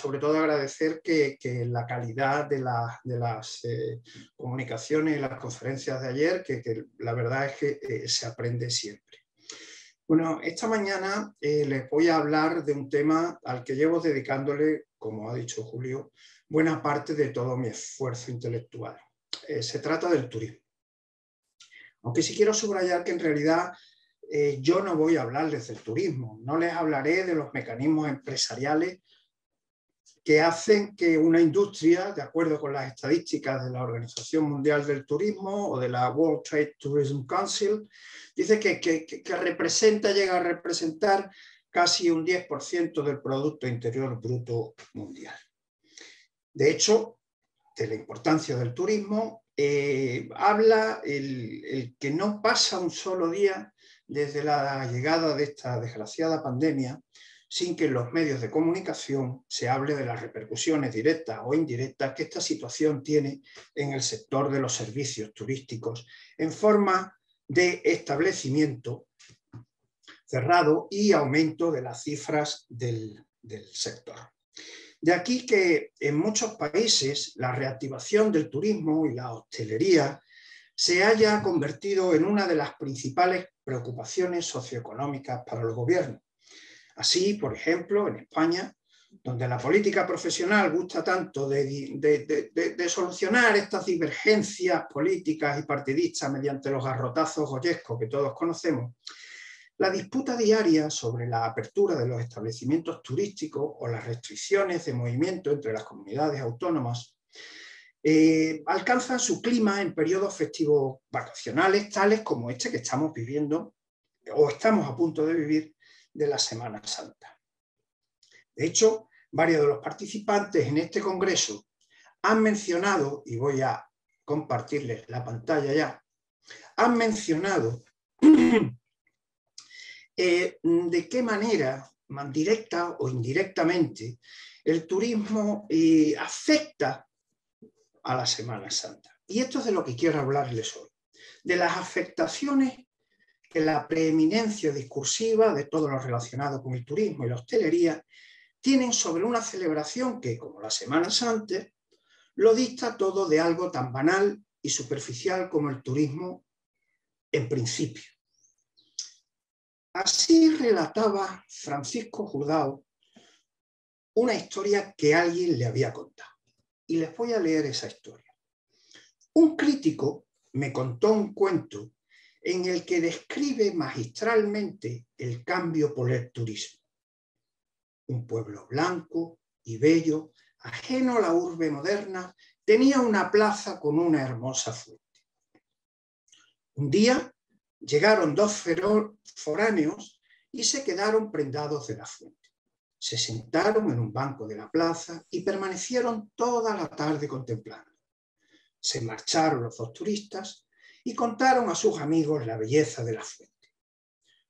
sobre todo agradecer que la calidad de las comunicaciones y las conferencias de ayer, que la verdad es que se aprende siempre. Bueno, esta mañana les voy a hablar de un tema al que llevo dedicándole, como ha dicho Julio, buena parte de todo mi esfuerzo intelectual. Se trata del turismo. Aunque sí quiero subrayar que en realidad yo no voy a hablarles del turismo, no les hablaré de los mecanismos empresariales que hacen que una industria, de acuerdo con las estadísticas de la Organización Mundial del Turismo o de la World Trade Tourism Council, dice que llega a representar casi un 10% del Producto Interior Bruto mundial. De hecho, de la importancia del turismo, habla el que no pasa un solo día desde la llegada de esta desgraciada pandemia sin que en los medios de comunicación se hable de las repercusiones directas o indirectas que esta situación tiene en el sector de los servicios turísticos en forma de establecimiento cerrado y aumento de las cifras del sector. De aquí que en muchos países la reactivación del turismo y la hostelería se haya convertido en una de las principales preocupaciones socioeconómicas para los gobiernos. Así, por ejemplo, en España, donde la política profesional gusta tanto de solucionar estas divergencias políticas y partidistas mediante los garrotazos goyescos que todos conocemos, la disputa diaria sobre la apertura de los establecimientos turísticos o las restricciones de movimiento entre las comunidades autónomas alcanzan su clima en periodos festivos vacacionales, tales como este que estamos viviendo o estamos a punto de vivir de la Semana Santa. De hecho, varios de los participantes en este congreso han mencionado, y voy a compartirles la pantalla ya, han mencionado de qué manera, directa o indirectamente, el turismo afecta a la Semana Santa. Y esto es de lo que quiero hablarles hoy, de las afectaciones que la preeminencia discursiva de todo lo relacionado con el turismo y la hostelería tienen sobre una celebración que, como la Semana Santa, lo dista todo de algo tan banal y superficial como el turismo en principio. Así relataba Francisco Jordao una historia que alguien le había contado. Y les voy a leer esa historia. Un crítico me contó un cuento en el que describe magistralmente el cambio por el turismo. Un pueblo blanco y bello, ajeno a la urbe moderna, tenía una plaza con una hermosa fuente. Un día llegaron dos foráneos y se quedaron prendados de la fuente. Se sentaron en un banco de la plaza y permanecieron toda la tarde contemplando. Se marcharon los dos turistas y contaron a sus amigos la belleza de la fuente.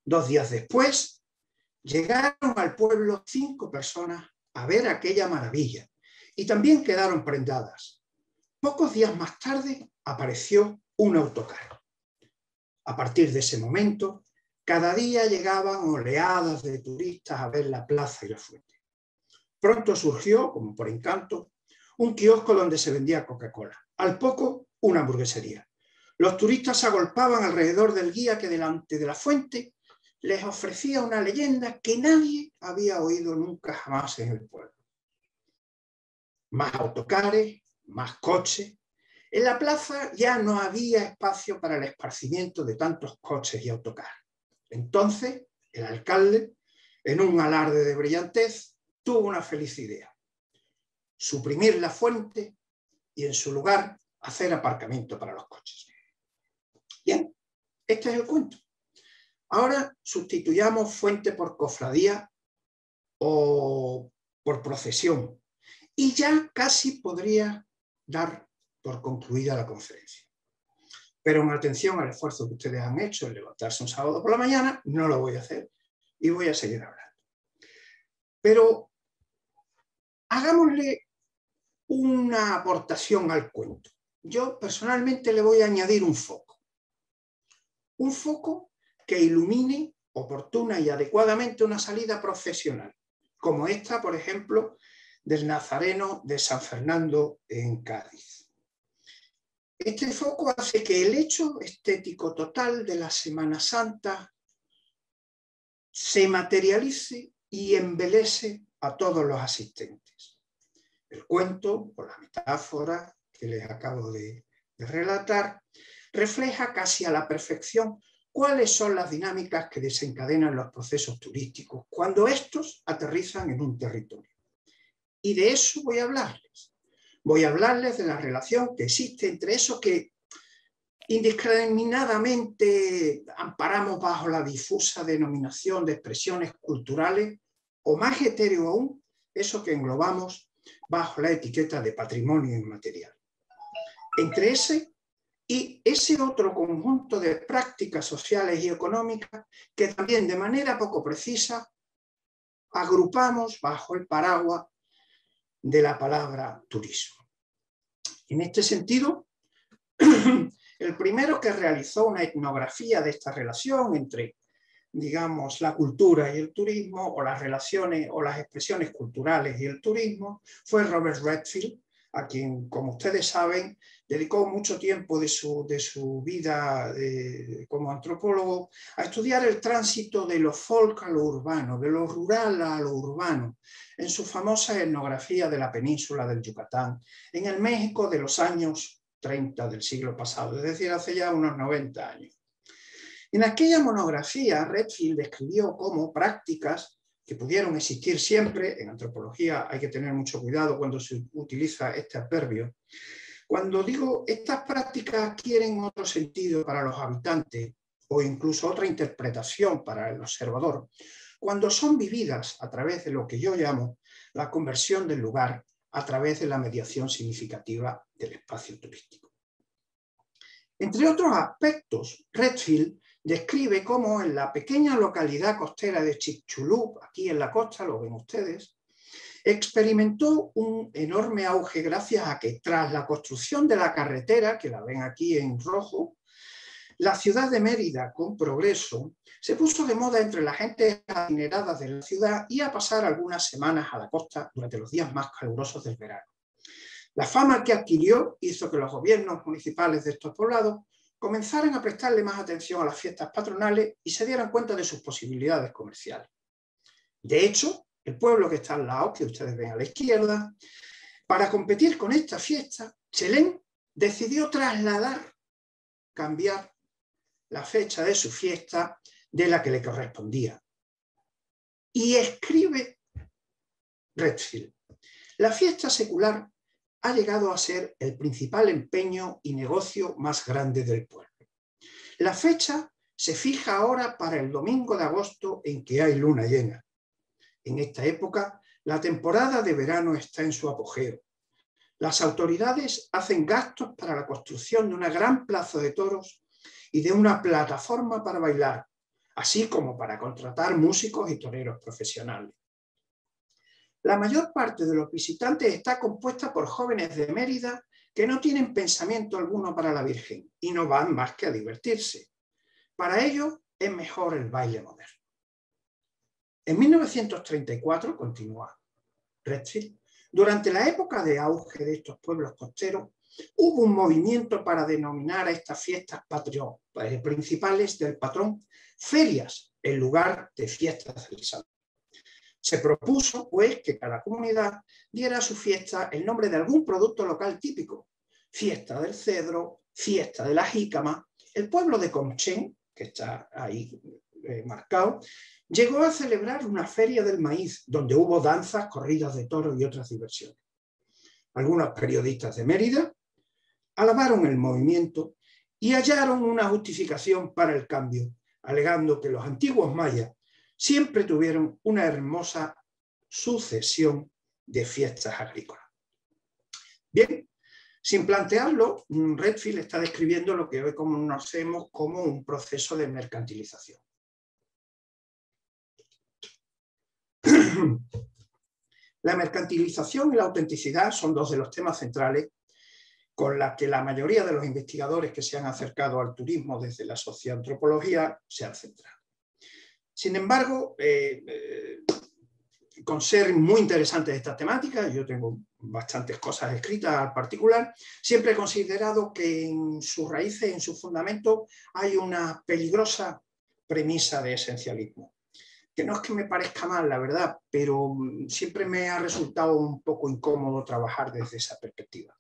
2 días después, llegaron al pueblo 5 personas a ver aquella maravilla y también quedaron prendadas. Pocos días más tarde apareció un autocar. A partir de ese momento, cada día llegaban oleadas de turistas a ver la plaza y la fuente. Pronto surgió, como por encanto, un kiosco donde se vendía Coca-Cola. Al poco, una hamburguesería. Los turistas se agolpaban alrededor del guía que delante de la fuente les ofrecía una leyenda que nadie había oído nunca jamás en el pueblo. Más autocares, más coches. En la plaza ya no había espacio para el esparcimiento de tantos coches y autocares. Entonces, el alcalde, en un alarde de brillantez, tuvo una feliz idea: suprimir la fuente y en su lugar hacer aparcamiento para los coches. Bien, este es el cuento. Ahora sustituyamos fuente por cofradía o por procesión y ya casi podría dar por concluida la conferencia. Pero en atención al esfuerzo que ustedes han hecho en levantarse un sábado por la mañana, no lo voy a hacer y voy a seguir hablando. Pero hagámosle una aportación al cuento. Yo personalmente le voy a añadir un foco. Un foco que ilumine oportuna y adecuadamente una salida profesional, como esta, por ejemplo, del Nazareno de San Fernando en Cádiz. Este foco hace que el hecho estético total de la Semana Santa se materialice y embelece a todos los asistentes. El cuento o la metáfora que les acabo de relatar refleja casi a la perfección cuáles son las dinámicas que desencadenan los procesos turísticos cuando estos aterrizan en un territorio. Y de eso voy a hablarles. Voy a hablarles de la relación que existe entre eso que indiscriminadamente amparamos bajo la difusa denominación de expresiones culturales, o más etéreo aún, eso que englobamos bajo la etiqueta de patrimonio inmaterial. Entre ese y ese otro conjunto de prácticas sociales y económicas que también de manera poco precisa agrupamos bajo el paraguas de la palabra turismo. En este sentido, el primero que realizó una etnografía de esta relación entre, digamos, la cultura y el turismo, o las relaciones o las expresiones culturales y el turismo, fue Robert Redfield, a quien, como ustedes saben, dedicó mucho tiempo de su vida como antropólogo a estudiar el tránsito de lo folk a lo urbano, de lo rural a lo urbano, en su famosa etnografía de la península del Yucatán, en el México de los años 30 del siglo pasado, es decir, hace ya unos 90 años. En aquella monografía, Redfield describió cómo prácticas que pudieron existir siempre, en antropología hay que tener mucho cuidado cuando se utiliza este adverbio, cuando digo estas prácticas adquieren otro sentido para los habitantes o incluso otra interpretación para el observador, cuando son vividas a través de lo que yo llamo la conversión del lugar a través de la mediación significativa del espacio turístico. Entre otros aspectos, Redfield describe cómo en la pequeña localidad costera de Chicxulub, aquí en la costa, lo ven ustedes, experimentó un enorme auge gracias a que tras la construcción de la carretera, que la ven aquí en rojo, la ciudad de Mérida, con progreso, se puso de moda entre la gente adinerada de la ciudad y a pasar algunas semanas a la costa durante los días más calurosos del verano. La fama que adquirió hizo que los gobiernos municipales de estos poblados comenzaran a prestarle más atención a las fiestas patronales y se dieran cuenta de sus posibilidades comerciales. De hecho, el pueblo que está al lado, que ustedes ven a la izquierda, para competir con esta fiesta, Chelén decidió cambiar la fecha de su fiesta de la que le correspondía. Y escribe Redfield: la fiesta secular ha llegado a ser el principal empeño y negocio más grande del pueblo. La fecha se fija ahora para el domingo de agosto en que hay luna llena. En esta época, la temporada de verano está en su apogeo. Las autoridades hacen gastos para la construcción de una gran plaza de toros y de una plataforma para bailar, así como para contratar músicos y toreros profesionales. La mayor parte de los visitantes está compuesta por jóvenes de Mérida que no tienen pensamiento alguno para la Virgen y no van más que a divertirse. Para ellos es mejor el baile moderno. En 1934, continúa Redfield, durante la época de auge de estos pueblos costeros, hubo un movimiento para denominar a estas fiestas principales del patrón ferias en lugar de fiestas del santo. Se propuso, pues, que cada comunidad diera a su fiesta el nombre de algún producto local típico. Fiesta del cedro, fiesta de la jícama. El pueblo de Comchén, que está ahí marcado, llegó a celebrar una feria del maíz, donde hubo danzas, corridas de toros y otras diversiones. Algunos periodistas de Mérida alabaron el movimiento y hallaron una justificación para el cambio, alegando que los antiguos mayas siempre tuvieron una hermosa sucesión de fiestas agrícolas. Bien, sin plantearlo, Redfield está describiendo lo que hoy conocemos como un proceso de mercantilización. La mercantilización y la autenticidad son dos de los temas centrales con los que la mayoría de los investigadores que se han acercado al turismo desde la socioantropología se han centrado. Sin embargo, con ser muy interesantes estas temáticas, yo tengo bastantes cosas escritas al particular, siempre he considerado que en sus raíces, en su fundamento, hay una peligrosa premisa de esencialismo, que no es que me parezca mal, la verdad, pero siempre me ha resultado un poco incómodo trabajar desde esa perspectiva.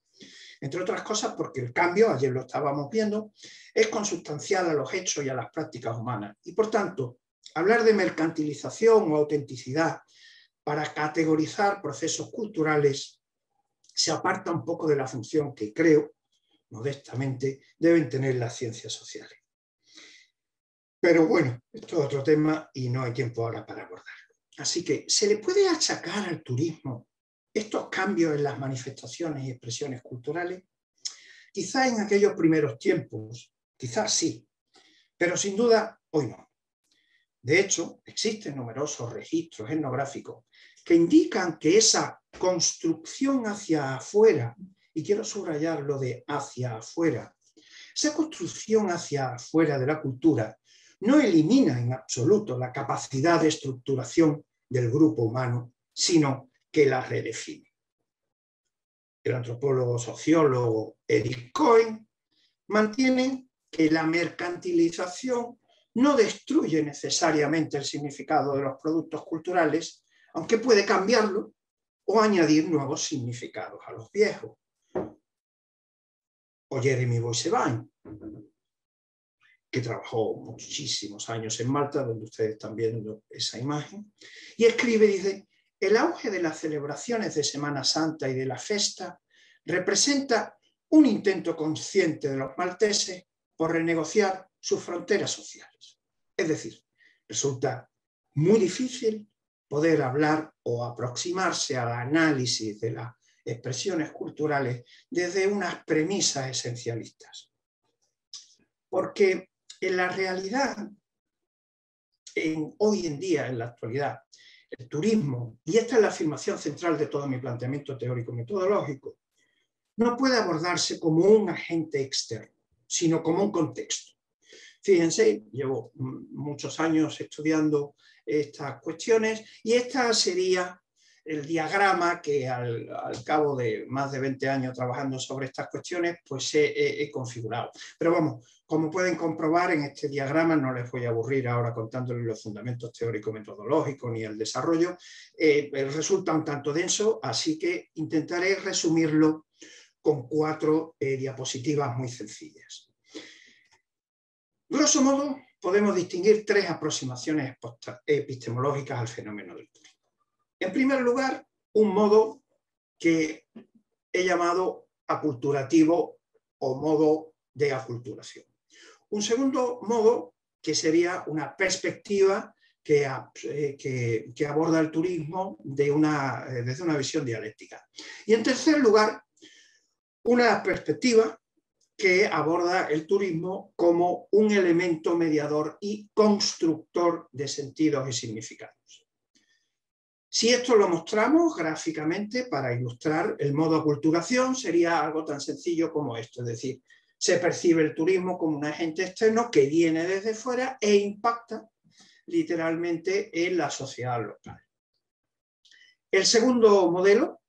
Entre otras cosas porque el cambio, ayer lo estábamos viendo, es consustancial a los hechos y a las prácticas humanas. Y por tanto, hablar de mercantilización o autenticidad para categorizar procesos culturales se aparta un poco de la función que creo, modestamente, deben tener las ciencias sociales. Pero bueno, esto es otro tema y no hay tiempo ahora para abordarlo. Así que, ¿se le puede achacar al turismo estos cambios en las manifestaciones y expresiones culturales? Quizá en aquellos primeros tiempos, quizás sí, pero sin duda hoy no. De hecho, existen numerosos registros etnográficos que indican que esa construcción hacia afuera, y quiero subrayar lo de hacia afuera, esa construcción hacia afuera de la cultura no elimina en absoluto la capacidad de estructuración del grupo humano, sino que la redefine. El antropólogo sociólogo Eric Cohen mantiene que la mercantilización no destruye necesariamente el significado de los productos culturales, aunque puede cambiarlo o añadir nuevos significados a los viejos. O Jeremy Boissevain, que trabajó muchísimos años en Malta, donde ustedes están viendo esa imagen, y escribe, dice, el auge de las celebraciones de Semana Santa y de la festa representa un intento consciente de los malteses por renegociar sus fronteras sociales. Es decir, resulta muy difícil poder hablar o aproximarse al análisis de las expresiones culturales desde unas premisas esencialistas. Porque en la realidad, hoy en día, en la actualidad, el turismo, y esta es la afirmación central de todo mi planteamiento teórico-metodológico, no puede abordarse como un agente externo, sino como un contexto. Fíjense, llevo muchos años estudiando estas cuestiones y esta sería el diagrama que al cabo de más de 20 años trabajando sobre estas cuestiones, pues he configurado. Pero vamos, como pueden comprobar en este diagrama, no les voy a aburrir ahora contándoles los fundamentos teórico-metodológicos ni el desarrollo, resulta un tanto denso, así que intentaré resumirlo con 4 diapositivas muy sencillas. Grosso modo, podemos distinguir 3 aproximaciones epistemológicas al fenómeno del turismo. En primer lugar, un modo que he llamado aculturativo o modo de aculturación. Un segundo modo que sería una perspectiva que aborda el turismo desde una visión dialéctica. Y en tercer lugar, una perspectiva que aborda el turismo como un elemento mediador y constructor de sentidos y significados. Si esto lo mostramos gráficamente para ilustrar el modo aculturación, sería algo tan sencillo como esto, es decir, se percibe el turismo como un agente externo que viene desde fuera e impacta literalmente en la sociedad local. El segundo modelo,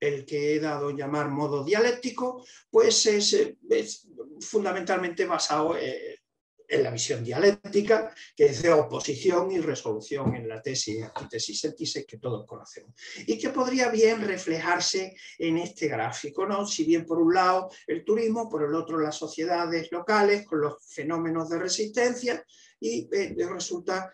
el que he dado a llamar modo dialéctico, pues es fundamentalmente basado en la visión dialéctica, que es de oposición y resolución en la tesis, antítesis, síntesis, que todos conocemos, y que podría bien reflejarse en este gráfico, ¿no? Si bien por un lado el turismo, por el otro las sociedades locales con los fenómenos de resistencia, y resulta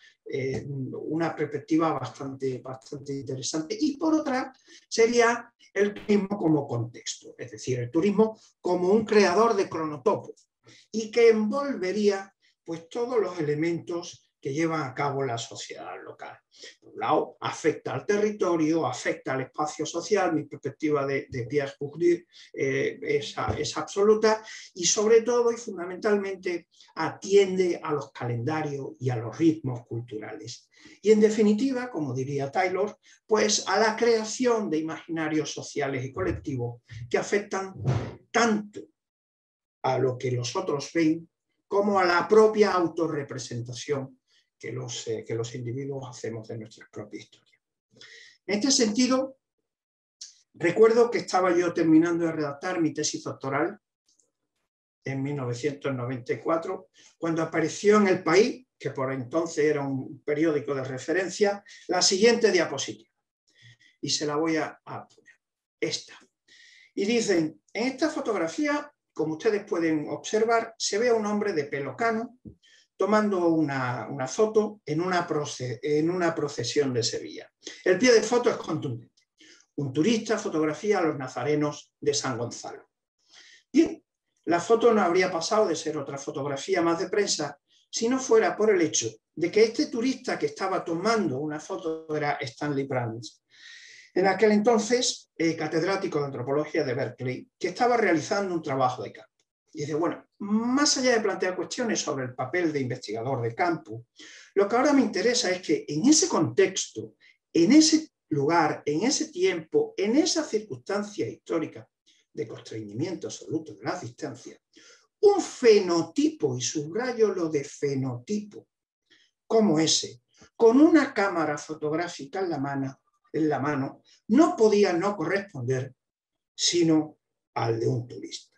una perspectiva bastante interesante. Y por otra sería el turismo como contexto, es decir, el turismo como un creador de cronotopos y que envolvería pues todos los elementos que llevan a cabo la sociedad local. Por un lado, afecta al territorio, afecta al espacio social, mi perspectiva de Pierre Bourdieu es absoluta, y sobre todo y fundamentalmente atiende a los calendarios y a los ritmos culturales. Y en definitiva, como diría Taylor, pues a la creación de imaginarios sociales y colectivos que afectan tanto a lo que los otros ven como a la propia autorrepresentación que los individuos hacemos de nuestra propia historia. En este sentido, recuerdo que estaba yo terminando de redactar mi tesis doctoral en 1994, cuando apareció en El País, que por entonces era un periódico de referencia, la siguiente diapositiva. Y se la voy a poner. Esta. Y dicen, en esta fotografía, como ustedes pueden observar, se ve a un hombre de pelo cano tomando una foto en una procesión de Sevilla. El pie de foto es contundente. Un turista fotografía a los nazarenos de San Gonzalo. Bien, la foto no habría pasado de ser otra fotografía más de prensa si no fuera por el hecho de que este turista que estaba tomando una foto era Stanley Brands, en aquel entonces catedrático de antropología de Berkeley, que estaba realizando un trabajo de campo. Y dice, bueno, más allá de plantear cuestiones sobre el papel de investigador de campo, lo que ahora me interesa es que en ese contexto, en ese lugar, en ese tiempo, en esa circunstancia histórica de constreñimiento absoluto de las distancias, un fenotipo, y subrayo lo de fenotipo, como ese, con una cámara fotográfica en la mano, no podía no corresponder sino al de un turista.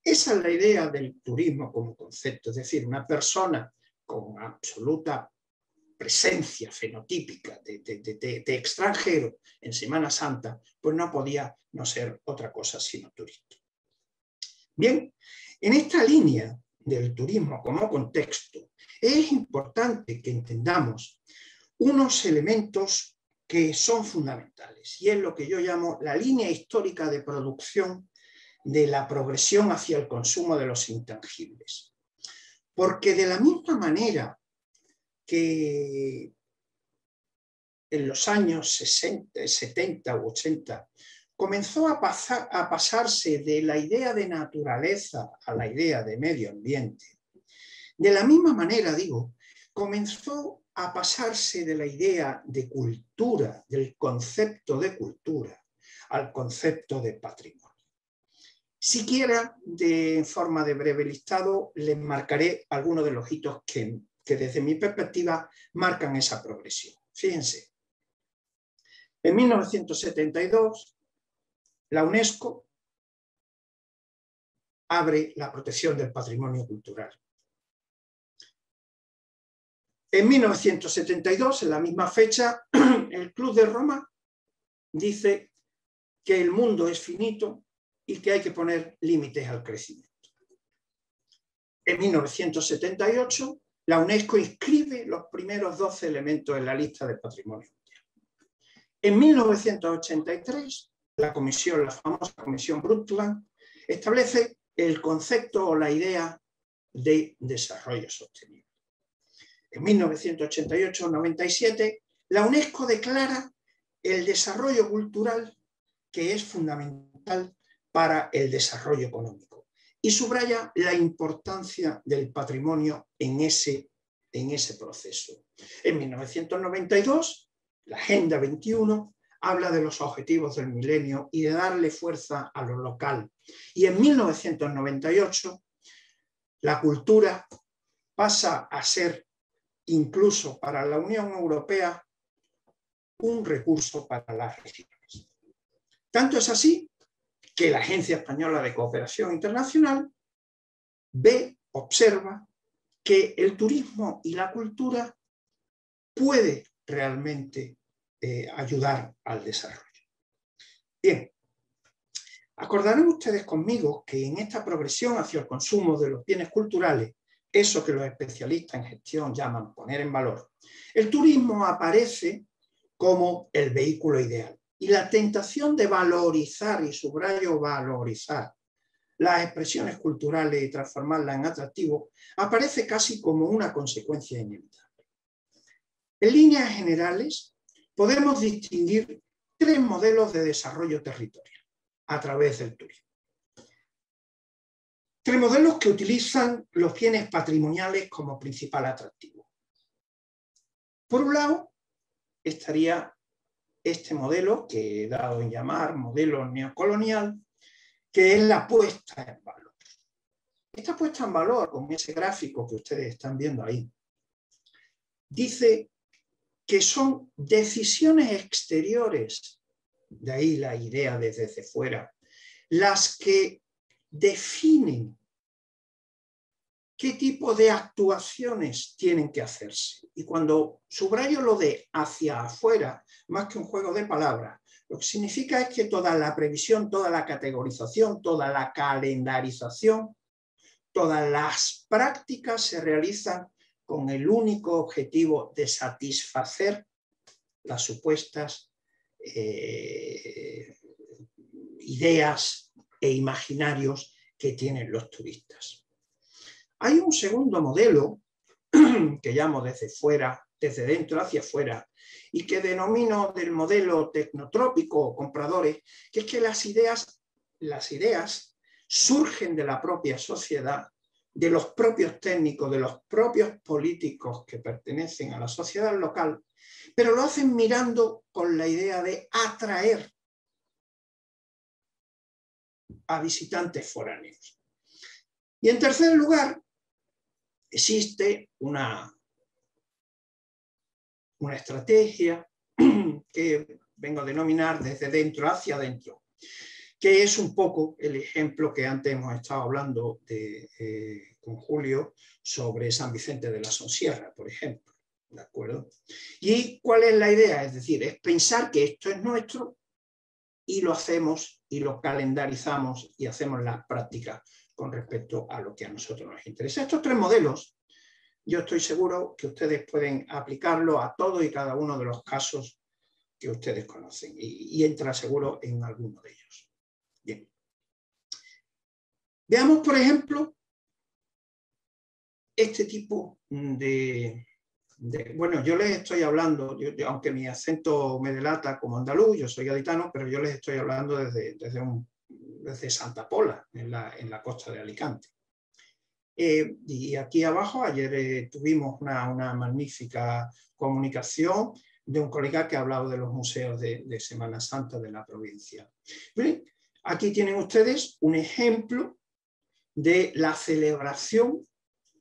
Esa es la idea del turismo como concepto, es decir, una persona con absoluta presencia fenotípica de extranjero en Semana Santa, pues no podía no ser otra cosa sino turista. Bien, en esta línea del turismo como contexto, es importante que entendamos unos elementos que son fundamentales, y es lo que yo llamo la línea histórica de producción de la progresión hacia el consumo de los intangibles. Porque de la misma manera que en los años 60, 70 u 80 comenzó a pasarse de la idea de naturaleza a la idea de medio ambiente, de la misma manera, digo, comenzó a pasarse de la idea de cultura, del concepto de cultura, al concepto de patrimonio. Siquiera, en forma de breve listado, les marcaré algunos de los hitos que desde mi perspectiva marcan esa progresión. Fíjense, en 1972, la UNESCO abre la protección del patrimonio cultural. En 1972, en la misma fecha, el Club de Roma dice que el mundo es finito y que hay que poner límites al crecimiento. En 1978, la UNESCO inscribe los primeros 12 elementos en la lista del patrimonio mundial. En 1983, la famosa Comisión Brundtland, establece el concepto o la idea de desarrollo sostenible. En 1988-97, la UNESCO declara el desarrollo cultural que es fundamental para el desarrollo económico y subraya la importancia del patrimonio en ese proceso. En 1992, la Agenda 21 habla de los objetivos del milenio y de darle fuerza a lo local. Y en 1998, la cultura pasa a ser, incluso para la Unión Europea, un recurso para las regiones. Tanto es así que la Agencia Española de Cooperación Internacional observa que el turismo y la cultura puede realmente ayudar al desarrollo. Bien, acordarán ustedes conmigo que en esta progresión hacia el consumo de los bienes culturales, eso que los especialistas en gestión llaman poner en valor, el turismo aparece como el vehículo ideal. Y la tentación de valorizar, y subrayo valorizar, las expresiones culturales y transformarlas en atractivo, aparece casi como una consecuencia inevitable. En líneas generales, podemos distinguir tres modelos de desarrollo territorial a través del turismo. Tres modelos que utilizan los bienes patrimoniales como principal atractivo. Por un lado, estaría este modelo que he dado en llamar modelo neocolonial, que es la puesta en valor. Esta puesta en valor, con ese gráfico que ustedes están viendo ahí, dice que son decisiones exteriores, de ahí la idea desde fuera, las que definen qué tipo de actuaciones tienen que hacerse. Y cuando subrayo lo de hacia afuera, más que un juego de palabras, lo que significa es que toda la previsión, toda la categorización, toda la calendarización, todas las prácticas se realizan con el único objetivo de satisfacer las supuestas ideas e imaginarios que tienen los turistas. Hay un segundo modelo que llamo desde fuera, desde dentro hacia afuera, y que denomino del modelo tecnotrópico o compradores, que es que las ideas surgen de la propia sociedad, de los propios técnicos, de los propios políticos que pertenecen a la sociedad local, pero lo hacen mirando con la idea de atraer a visitantes foráneos. Y en tercer lugar, existe una estrategia que vengo a denominar desde dentro hacia adentro, que es un poco el ejemplo que antes hemos estado hablando con Julio sobre San Vicente de la Sonsierra, por ejemplo. ¿De acuerdo? ¿Y cuál es la idea? Es decir, es pensar que esto es nuestro y lo hacemos y lo calendarizamos y hacemos las prácticas con respecto a lo que a nosotros nos interesa. Estos tres modelos, yo estoy seguro que ustedes pueden aplicarlo a todo y cada uno de los casos que ustedes conocen y entra seguro en alguno de ellos. Bien. Veamos, por ejemplo, este tipo bueno, yo les estoy hablando, aunque mi acento me delata como andaluz, yo soy gaditano, pero yo les estoy hablando desde Santa Pola, en la costa de Alicante. Y aquí abajo, ayer tuvimos una magnífica comunicación de un colega que ha hablado de los museos de Semana Santa de la provincia. Bien, aquí tienen ustedes un ejemplo de la celebración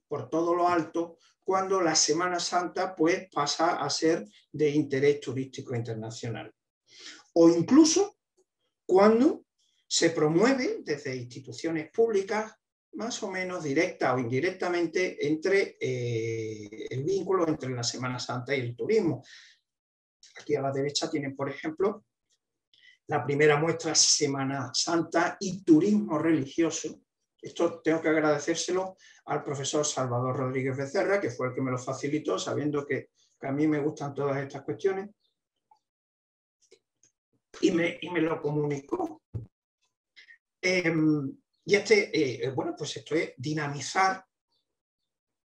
por todo lo alto cuando la Semana Santa pues, pasa a ser de interés turístico internacional. O incluso cuando se promueve desde instituciones públicas, más o menos directa o indirectamente, entre el vínculo entre la Semana Santa y el turismo. Aquí a la derecha tienen, por ejemplo, la primera muestra Semana Santa y turismo religioso. Esto tengo que agradecérselo al profesor Salvador Rodríguez Becerra, que fue el que me lo facilitó, sabiendo que a mí me gustan todas estas cuestiones, y me lo comunicó. Bueno, pues esto es dinamizar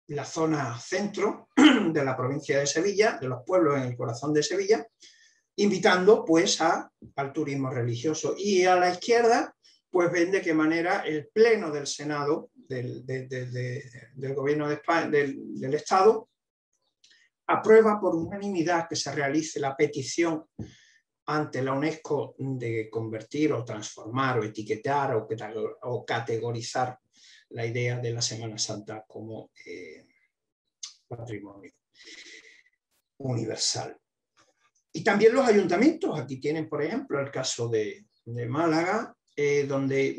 la zona centro de la provincia de Sevilla, de los pueblos en el corazón de Sevilla, invitando pues al turismo religioso. Y a la izquierda, pues ven de qué manera el Pleno del Senado del Gobierno de España, del Estado, aprueba por unanimidad que se realice la petición ante la UNESCO de convertir o transformar o etiquetar o categorizar la idea de la Semana Santa como patrimonio universal. Y también los ayuntamientos, aquí tienen por ejemplo el caso de Málaga, donde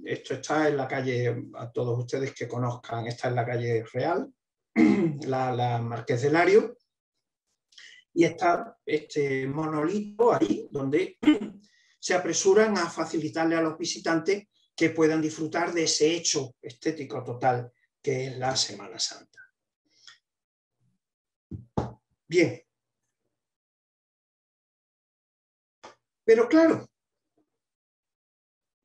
esto está en la calle, a todos ustedes que conozcan, está en la calle Real, la Marqués de Lario, y está este monolito ahí donde se apresuran a facilitarle a los visitantes que puedan disfrutar de ese hecho estético total que es la Semana Santa. Bien. Pero claro,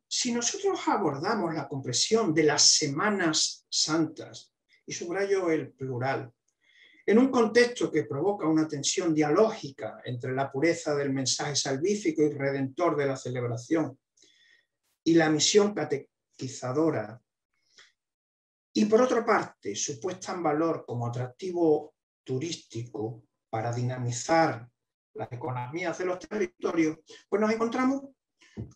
si nosotros abordamos la comprensión de las Semanas Santas, y subrayo el plural, en un contexto que provoca una tensión dialógica entre la pureza del mensaje salvífico y redentor de la celebración y la misión catequizadora, y por otra parte su puesta en valor como atractivo turístico para dinamizar las economías de los territorios, pues nos encontramos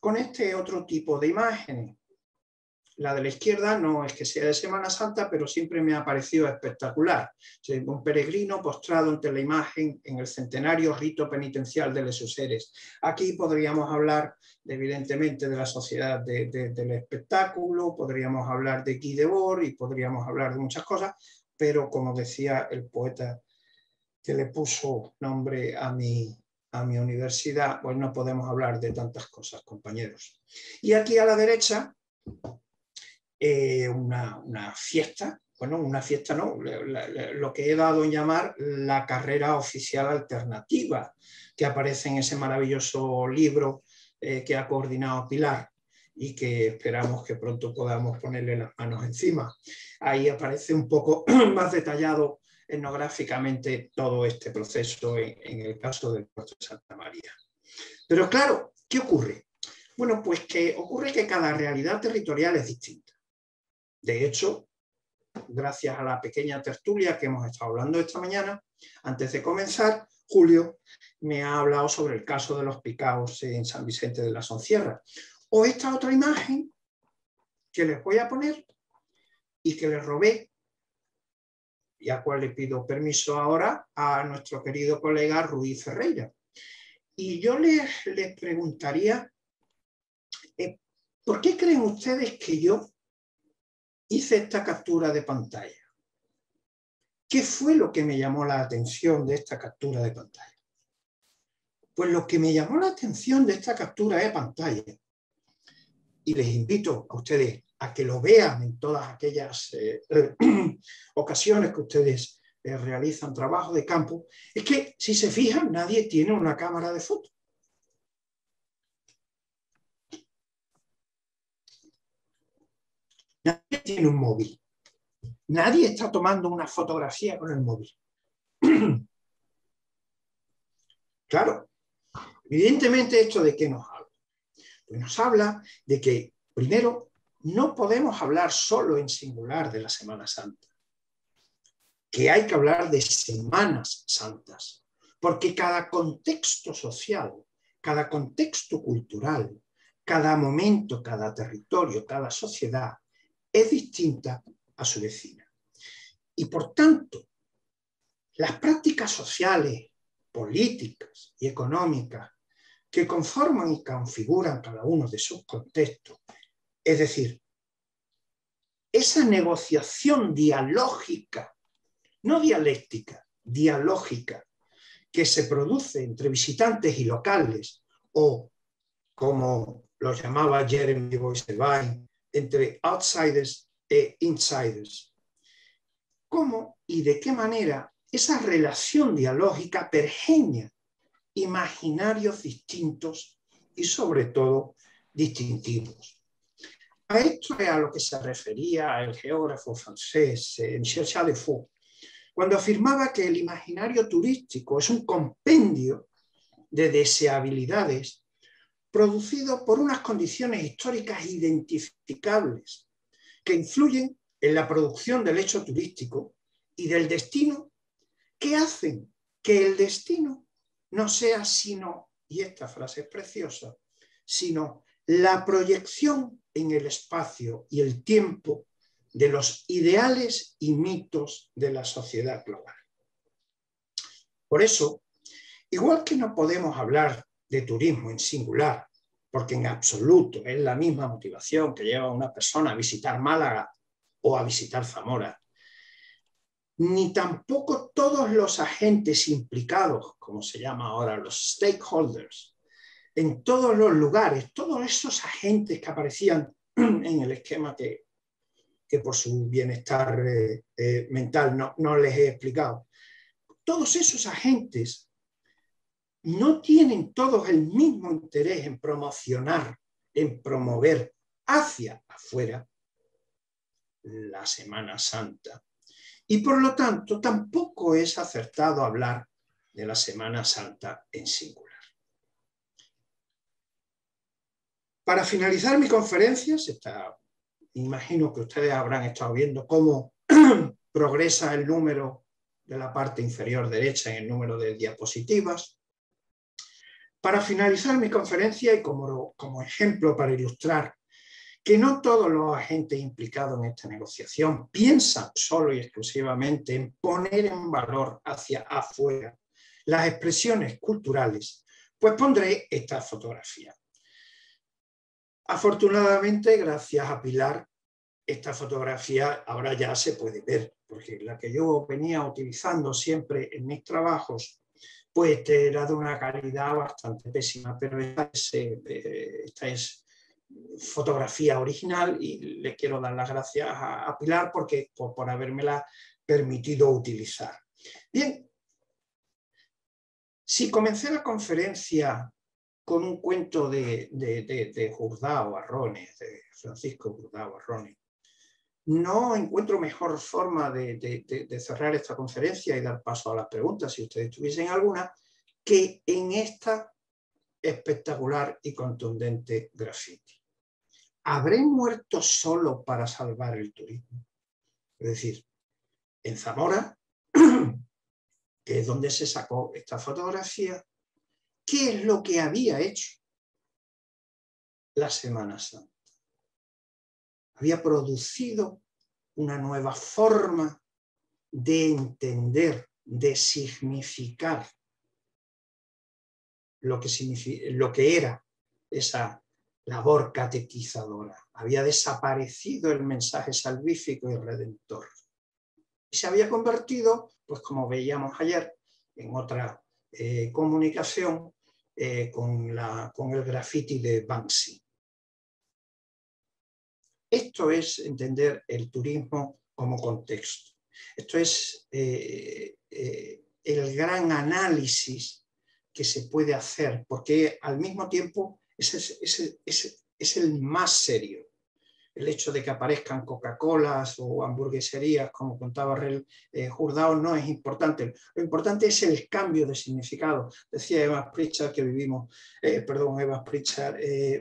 con este otro tipo de imágenes. La de la izquierda no es que sea de Semana Santa, pero siempre me ha parecido espectacular. Un peregrino postrado ante la imagen en el centenario rito penitencial de los seres. Aquí podríamos hablar, evidentemente, de la sociedad del espectáculo, podríamos hablar de Guy Debord y podríamos hablar de muchas cosas, pero como decía el poeta que le puso nombre a mi universidad, pues no podemos hablar de tantas cosas, compañeros. Y aquí a la derecha, una fiesta, bueno, una fiesta no, lo que he dado en llamar la carrera oficial alternativa, que aparece en ese maravilloso libro que ha coordinado Pilar y que esperamos que pronto podamos ponerle las manos encima. Ahí aparece un poco más detallado etnográficamente todo este proceso en el caso del puerto de Santa María. Pero claro, ¿qué ocurre? Bueno, pues que ocurre que cada realidad territorial es distinta. De hecho, gracias a la pequeña tertulia que hemos estado hablando esta mañana, antes de comenzar, Julio me ha hablado sobre el caso de los picaos en San Vicente de la Sonsierra. O esta otra imagen que les voy a poner y que les robé, y a cual le pido permiso ahora a nuestro querido colega Ruiz Ferreira. Y yo les preguntaría, ¿por qué creen ustedes que yo hice esta captura de pantalla? ¿Qué fue lo que me llamó la atención de esta captura de pantalla? Pues lo que me llamó la atención de esta captura de pantalla, y les invito a ustedes a que lo vean en todas aquellas ocasiones que ustedes realizan trabajo de campo, es que, si se fijan, nadie tiene una cámara de foto. Nadie tiene un móvil. Nadie está tomando una fotografía con el móvil. Claro, evidentemente, ¿esto de qué nos habla? Pues nos habla de que, primero, no podemos hablar solo en singular de la Semana Santa, que hay que hablar de Semanas Santas, porque cada contexto social, cada contexto cultural, cada momento, cada territorio, cada sociedad es distinta a su vecina. Y por tanto, las prácticas sociales, políticas y económicas que conforman y configuran cada uno de sus contextos, es decir, esa negociación dialógica, no dialéctica, dialógica, que se produce entre visitantes y locales, o como lo llamaba Jeremy Boyce-Devine, entre outsiders e insiders. ¿Cómo y de qué manera esa relación dialógica pergeña imaginarios distintos y, sobre todo, distintivos? A esto es a lo que se refería el geógrafo francés Michel Chalefaux, cuando afirmaba que el imaginario turístico es un compendio de deseabilidades producido por unas condiciones históricas identificables que influyen en la producción del hecho turístico y del destino, que hacen que el destino no sea sino, y esta frase es preciosa, sino la proyección en el espacio y el tiempo de los ideales y mitos de la sociedad global. Por eso, igual que no podemos hablar de turismo en singular, porque en absoluto es la misma motivación que lleva a una persona a visitar Málaga o a visitar Zamora, ni tampoco todos los agentes implicados, como se llama ahora, los stakeholders, en todos los lugares, todos esos agentes que aparecían en el esquema que por su bienestar mental no les he explicado. Todos esos agentes no tienen todos el mismo interés en promocionar, en promover hacia afuera la Semana Santa. Y por lo tanto, tampoco es acertado hablar de la Semana Santa en singular. Para finalizar mi conferencia, imagino que ustedes habrán estado viendo cómo progresa el número de la parte inferior derecha en el número de diapositivas. Para finalizar mi conferencia y como ejemplo para ilustrar que no todos los agentes implicados en esta negociación piensan solo y exclusivamente en poner en valor hacia afuera las expresiones culturales, pues pondré esta fotografía. Afortunadamente, gracias a Pilar, esta fotografía ahora ya se puede ver, porque la que yo venía utilizando siempre en mis trabajos, pues era de una calidad bastante pésima, pero esta es fotografía original y le quiero dar las gracias a Pilar por habérmela permitido utilizar. Bien, si comencé la conferencia con un cuento de Jordao Arrones, de Francisco Jordao Arrones, no encuentro mejor forma de cerrar esta conferencia y dar paso a las preguntas, si ustedes tuviesen alguna, que en esta espectacular y contundente graffiti. ¿Habré muerto solo para salvar el turismo? Es decir, en Zamora, que es donde se sacó esta fotografía, ¿qué es lo que había hecho la Semana Santa? Había producido una nueva forma de entender, de significar lo que era esa labor catequizadora. Había desaparecido el mensaje salvífico y redentor. Y se había convertido, pues como veíamos ayer, en otra comunicación con el graffiti de Banksy. Esto es entender el turismo como contexto. Esto es el gran análisis que se puede hacer, porque al mismo tiempo es el más serio. El hecho de que aparezcan Coca-Colas o hamburgueserías, como contaba Jordao, no es importante. Lo importante es el cambio de significado. Decía Eva Pritchard que vivimos,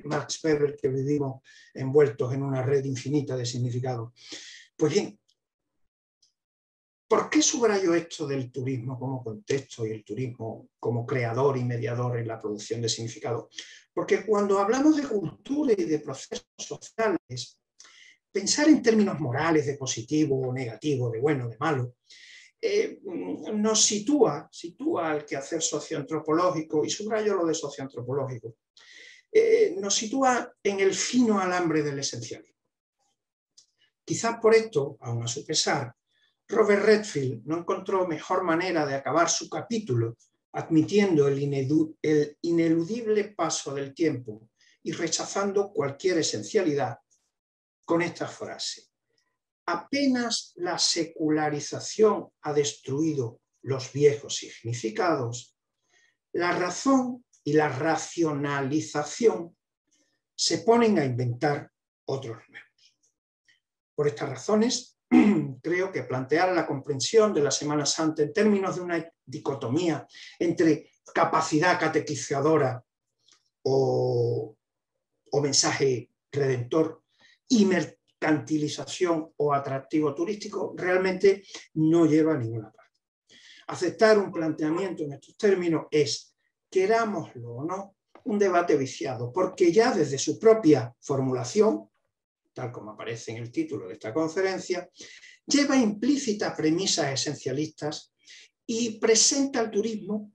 Max Weber, que vivimos envueltos en una red infinita de significados. Pues bien, ¿por qué subrayo esto del turismo como contexto y el turismo como creador y mediador en la producción de significado? Porque cuando hablamos de cultura y de procesos sociales, pensar en términos morales, de positivo o negativo, de bueno o de malo, nos sitúa al quehacer socioantropológico, y subrayo lo de socioantropológico, nos sitúa en el fino alambre del esencialismo. Quizás por esto, aun a su pesar, Robert Redfield no encontró mejor manera de acabar su capítulo admitiendo el ineludible paso del tiempo y rechazando cualquier esencialidad con esta frase: apenas la secularización ha destruido los viejos significados, la razón y la racionalización se ponen a inventar otros nuevos. Por estas razones, creo que plantear la comprensión de la Semana Santa en términos de una dicotomía entre capacidad catequizadora o mensaje redentor y mercantilización o atractivo turístico realmente no lleva a ninguna parte. Aceptar un planteamiento en estos términos es, querámoslo o no, un debate viciado, porque ya desde su propia formulación, tal como aparece en el título de esta conferencia, lleva implícitas premisas esencialistas y presenta al turismo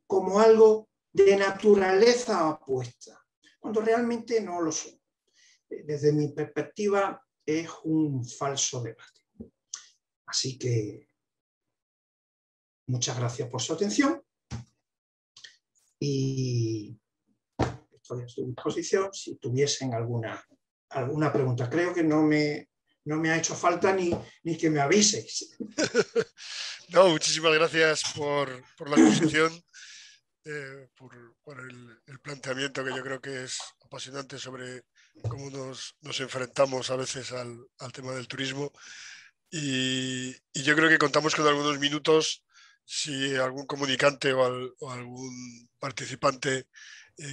como algo de naturaleza opuesta, cuando realmente no lo son. Desde mi perspectiva, es un falso debate. Así que muchas gracias por su atención y estoy a su disposición si tuviesen alguna pregunta. Creo que no me ha hecho falta ni que me aviséis. No, muchísimas gracias por la exposición, por el planteamiento, que yo creo que es apasionante, sobre cómo nos enfrentamos a veces al tema del turismo. Y yo creo que contamos con algunos minutos si algún comunicante o algún participante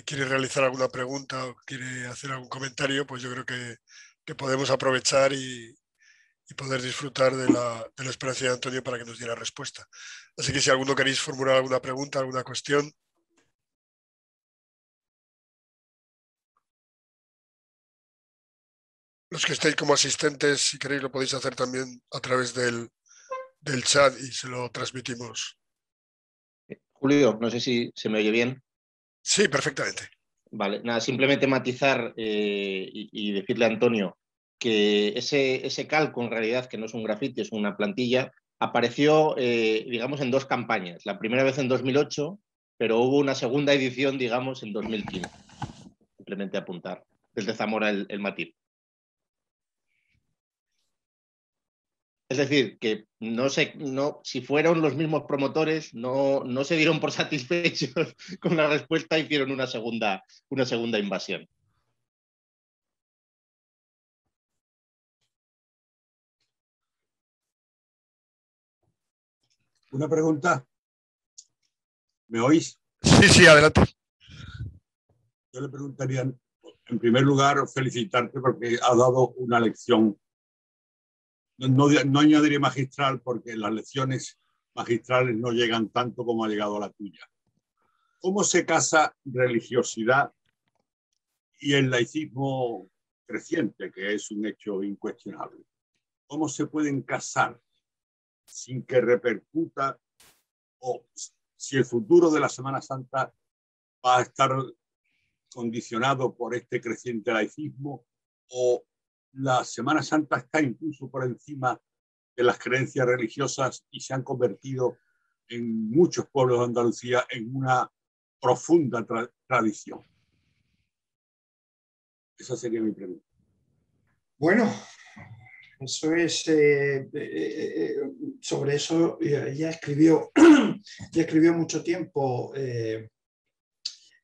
quiere realizar alguna pregunta o quiere hacer algún comentario, pues yo creo que podemos aprovechar y poder disfrutar de la experiencia de Antonio para que nos diera respuesta. Así que si alguno queréis formular alguna pregunta, alguna cuestión. los que estéis como asistentes, si queréis, lo podéis hacer también a través del chat y se lo transmitimos. Julio, no sé si se me oye bien. Sí, perfectamente. Vale, nada, simplemente matizar y decirle a Antonio que ese calco en realidad, que no es un grafiti, es una plantilla, apareció, digamos, en 2 campañas. La primera vez en 2008, pero hubo una segunda edición, digamos, en 2015. Simplemente apuntar. Desde Zamora el matiz. Es decir, que no sé, si fueron los mismos promotores, no se dieron por satisfechos con la respuesta, hicieron una segunda invasión. Una pregunta. ¿Me oís? Sí, adelante. Yo le preguntaría, en primer lugar, felicitarte porque has dado una lección. No añadiré magistral porque las lecciones magistrales no llegan tanto como ha llegado la tuya. ¿Cómo se casa religiosidad y el laicismo creciente, que es un hecho incuestionable? ¿Cómo se pueden casar sin que repercuta, o si el futuro de la Semana Santa va a estar condicionado por este creciente laicismo, o la Semana Santa está incluso por encima de las creencias religiosas y se han convertido en muchos pueblos de Andalucía en una profunda tradición? Esa sería mi pregunta. Bueno, eso es, sobre eso ya escribió mucho tiempo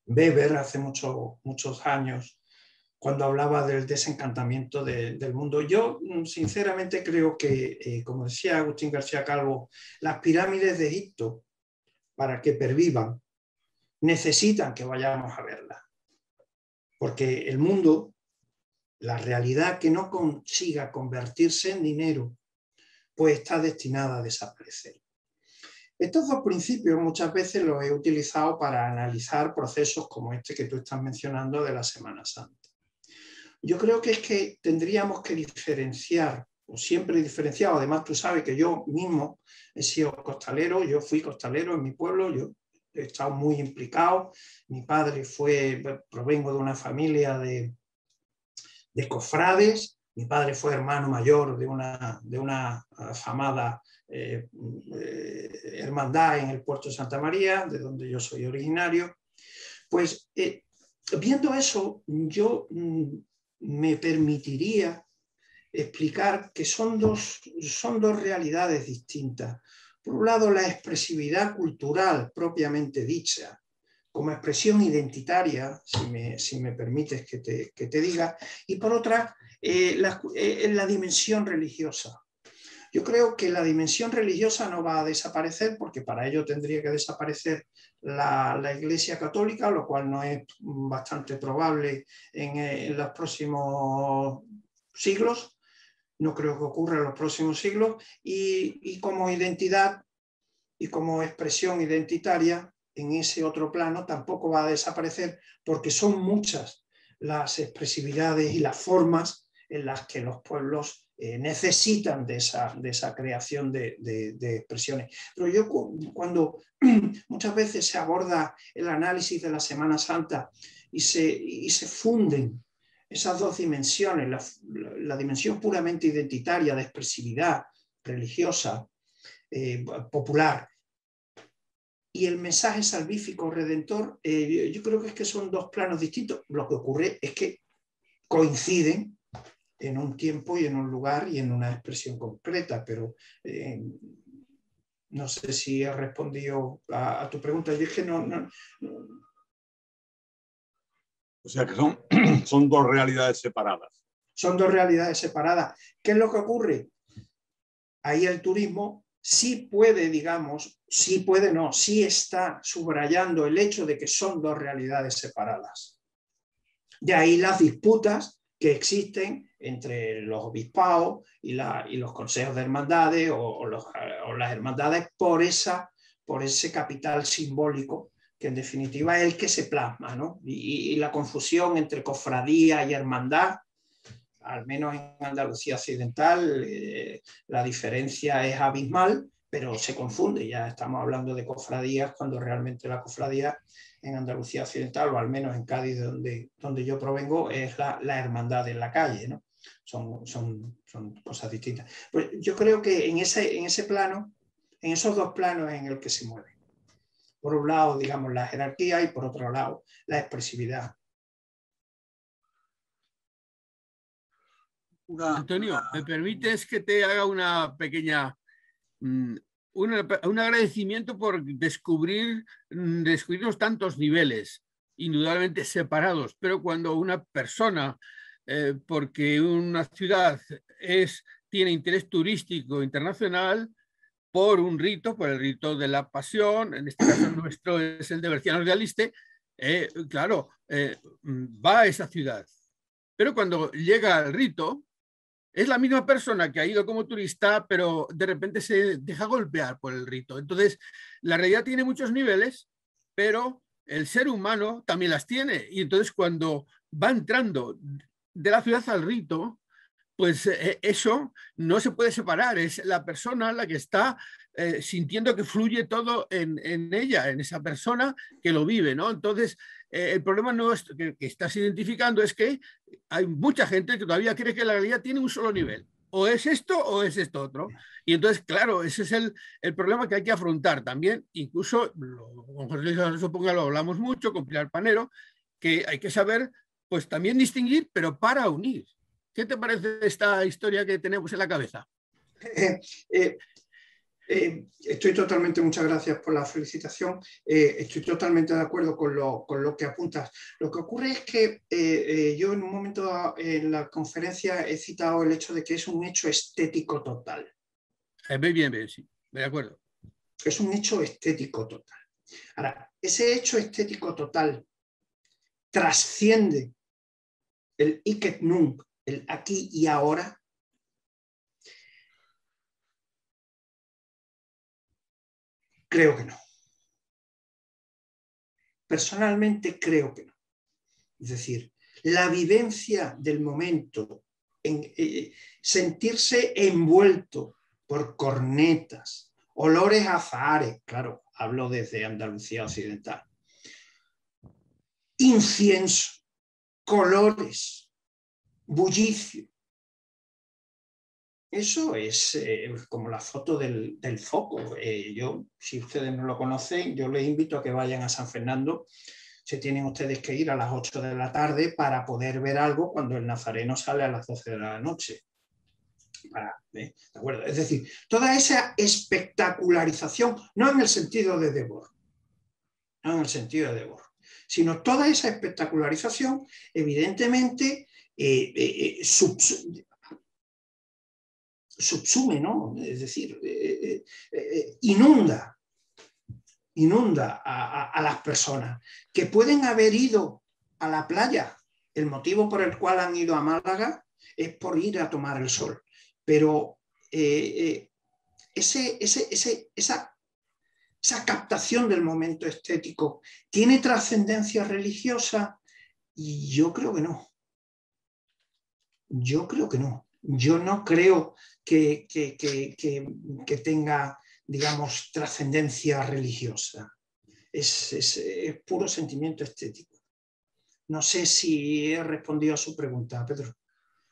Weber, hace muchos años, cuando hablaba del desencantamiento del mundo. Yo sinceramente creo que, como decía Agustín García Calvo, las pirámides de Egipto, para que pervivan, necesitan que vayamos a verlas. Porque el mundo, la realidad que no consiga convertirse en dinero, pues está destinada a desaparecer. Estos 2 principios muchas veces los he utilizado para analizar procesos como este que tú estás mencionando de la Semana Santa. Yo creo que es que tendríamos que diferenciar, o siempre he diferenciado, además tú sabes que yo mismo he sido costalero, yo fui costalero en mi pueblo, yo he estado muy implicado, mi padre provengo de una familia de cofrades, mi padre fue hermano mayor de una afamada hermandad en el puerto de Santa María, de donde yo soy originario. Pues viendo eso, yo me permitiría explicar que son dos realidades distintas. Por un lado, la expresividad cultural propiamente dicha, como expresión identitaria, si me permites que te diga, y por otra, la dimensión religiosa. Yo creo que la dimensión religiosa no va a desaparecer porque para ello tendría que desaparecer la Iglesia Católica, lo cual no es bastante probable en los próximos siglos. No creo que ocurra en los próximos siglos. Y como identidad y como expresión identitaria, en ese otro plano tampoco va a desaparecer porque son muchas las expresividades y las formas en las que los pueblos necesitan de esa creación de expresiones. Pero yo cuando muchas veces se aborda el análisis de la Semana Santa y se funden esas 2 dimensiones, la dimensión puramente identitaria de expresividad religiosa, popular, y el mensaje salvífico redentor, yo creo que es que son 2 planos distintos. Lo que ocurre es que coinciden en un tiempo y en un lugar y en una expresión concreta, pero no sé si he respondido a tu pregunta. Yo es que no. O sea que son 2 realidades separadas. Son 2 realidades separadas. ¿Qué es lo que ocurre? Ahí el turismo sí puede, digamos, sí está subrayando el hecho de que son 2 realidades separadas. De ahí las disputas que existen entre los obispados y los consejos de hermandades o las hermandades por ese capital simbólico que en definitiva es el que se plasma, ¿no? Y la confusión entre cofradía y hermandad al menos en Andalucía Occidental, la diferencia es abismal, pero se confunde. Ya estamos hablando de cofradías cuando realmente la cofradía en Andalucía Occidental, o al menos en Cádiz, donde yo provengo, es la hermandad en la calle, ¿no? Son cosas distintas. Pues yo creo que en ese plano, en esos dos planos en el que se mueve. Por un lado, digamos, la jerarquía y por otro lado, la expresividad. Antonio, ¿me permites que te haga una pequeña... un agradecimiento por descubrir los tantos niveles, indudablemente separados, pero cuando una persona, porque una ciudad tiene interés turístico internacional, por un rito, por el rito de la pasión, en este caso nuestro es el de Bercianos de Aliste, claro, va a esa ciudad. Pero cuando llega al rito, es la misma persona que ha ido como turista, pero de repente se deja golpear por el rito. Entonces, la realidad tiene muchos niveles, pero el ser humano también las tiene. Y entonces cuando va entrando de la ciudad al rito, pues eso no se puede separar, es la persona la que está sintiendo que fluye todo en ella, en esa persona que lo vive, ¿no? Entonces, el problema no es que estás identificando, es que hay mucha gente que todavía cree que la realidad tiene un solo nivel, o es esto o es esto otro. Y entonces, claro, ese es el problema que hay que afrontar también, incluso, con José Luis Alonso Ponga lo hablamos mucho, con Pilar Panero, que hay que saber, pues también distinguir, pero para unir. ¿Qué te parece esta historia que tenemos en la cabeza? Estoy totalmente, muchas gracias por la felicitación, estoy totalmente de acuerdo con lo que apuntas. Lo que ocurre es que yo en un momento en la conferencia he citado el hecho de que es un hecho estético total. Bien, sí, de acuerdo. Es un hecho estético total. Ahora, ese hecho estético total trasciende el hic et nunc, el aquí y ahora. Creo que no. Personalmente creo que no. Es decir, la vivencia del momento, sentirse envuelto por cornetas, olores a azahares, claro, hablo desde Andalucía Occidental, incienso, colores, bullicio. Eso es como la foto del foco. Yo, si ustedes no lo conocen, yo les invito a que vayan a San Fernando. Se tienen ustedes que ir a las 8 de la tarde para poder ver algo cuando el Nazareno sale a las 12 de la noche. ¿De acuerdo? Es decir, toda esa espectacularización, no en el sentido de Debord, no en el sentido de Debord, sino toda esa espectacularización, evidentemente, subsume, ¿no? Es decir, inunda a las personas que pueden haber ido a la playa. El motivo por el cual han ido a Málaga es por ir a tomar el sol. Pero esa captación del momento estético tiene trascendencia religiosa, y yo creo que no. Yo creo que no. Yo no creo que tenga, digamos, trascendencia religiosa. Es puro sentimiento estético. No sé si he respondido a su pregunta, Pedro.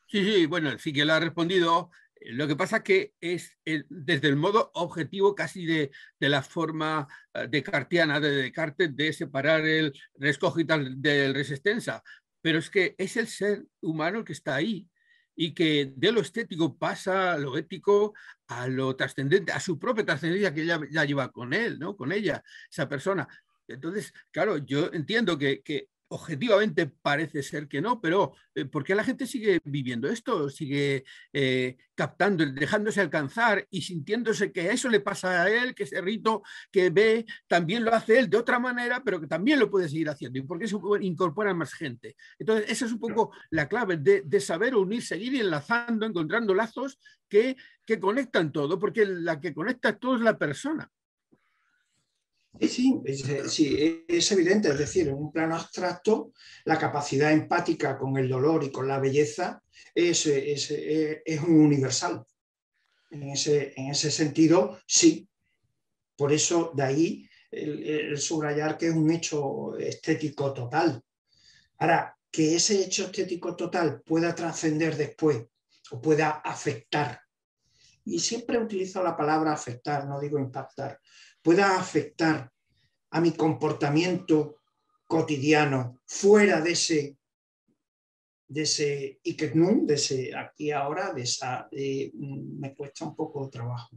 Sí, bueno, sí que lo ha respondido. Lo que pasa que es desde el modo objetivo casi de la forma descartiana de Descartes de separar el res cogital del res extensa. Pero es que es el ser humano el que está ahí y que de lo estético pasa a lo ético, a lo trascendente, a su propia trascendencia que ella ya lleva con él, ¿no? Con ella, esa persona. Entonces, claro, yo entiendo que objetivamente parece ser que no, pero ¿por qué la gente sigue viviendo esto? Sigue captando, dejándose alcanzar y sintiéndose que eso le pasa a él, que ese rito que ve también lo hace él de otra manera, pero que también lo puede seguir haciendo. ¿Y por qué se incorpora más gente? Entonces, esa es un poco la clave de saber unir, seguir enlazando, encontrando lazos que conectan todo, porque la que conecta todo es la persona. Sí, es evidente, es decir, en un plano abstracto, la capacidad empática con el dolor y con la belleza es un universal. En ese sentido, sí. Por eso, de ahí el subrayar que es un hecho estético total. Ahora, que ese hecho estético total pueda trascender después o pueda afectar, y siempre utilizo la palabra afectar, no digo impactar, pueda afectar a mi comportamiento cotidiano fuera de ese ik nun, de ese aquí ahora, me cuesta un poco de trabajo.